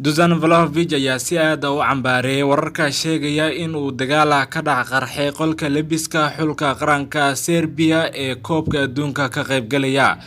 Dusan Vlahovic ayaa si aad u cambaareeyay wararka sheegaya in uu dagaal ka dhac qarxay qolka lebiska xulka qaranka Serbia ee koobka adduunka ka qaybgalaya.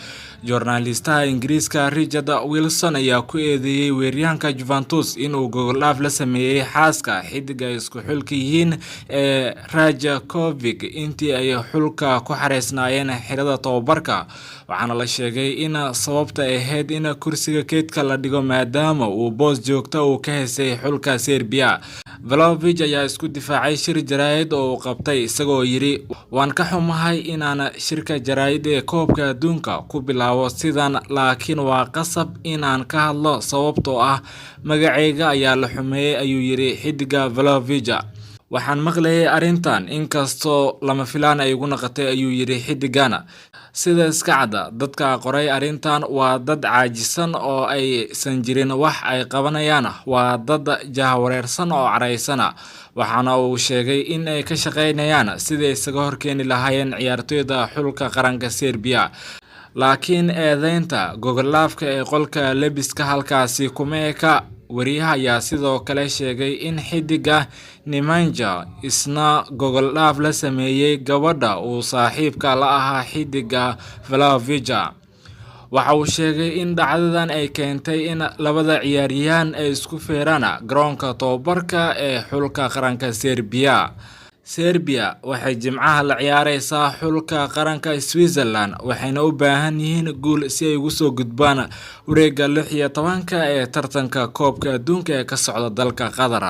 Journalistaha Ingiriiska Richard Wilson ayaa ku eedeeyay weeraryahanka Juventus inuu gogol dhaaf la sameeyay xaaska xidiga isku xulka yihiin ee Rajakovic intii ay xulka ku xareysnaayeen xirada tababarka. waxaana la sheegay in sababta ahayd in kursiga keedka la dhigo maadaama uu boos joogta uu ka heysay xulka Serbia. Vlahovic ayaa isku difaacay shir jaraa'id oo uu qabtay isagoo yiri waan ka xumahay inaan shirka jaraa'id ee koobka adduunka ku bilaabo sidan laakiin waa qasab inaan ka hadlo sababtoo ah magacayga ayaa la xumeeyay ayuu yiri xidiga Vlahovic. waxaan maqlayay arintan inkastoo lama filaan ay ugu noqotay ayuu yiri xidigana. sida iska cad dadka qoray arintan waa dad caajisan oo aysan jirin wax ay qabanayaan, waa dad jahawareersan oo careysan. waxaana uu sheegay in ay ka shaqeynayaan sidii isaga horkeeni lahaayeen ciyaartoyda xulka qaranka Serbia. laakiin eedeynta gogol dhaafka ee qolka lebiska halkaasi kuma eka. wariyaha ayaa sidoo kale sheegay in xidiga Nemanja isna gogol dhaaf la sameeyay gabadha uu saaxiibka la ahaa xidiga Vlahovic. waxa uu sheegay in dhacdadan ay keentay in labada ciyaaryahan ay isku feeraan garoonka tababarka ee xulka qaranka Serbia. Serbia waxay jimcaha la ciyaareysaa xulka qaranka Switzerland waxayna u baahan yihiin guul si ay ugu soo gudbaan wareegga 16 ee tartanka koobka adduunka ee ka socda dalka Qatar.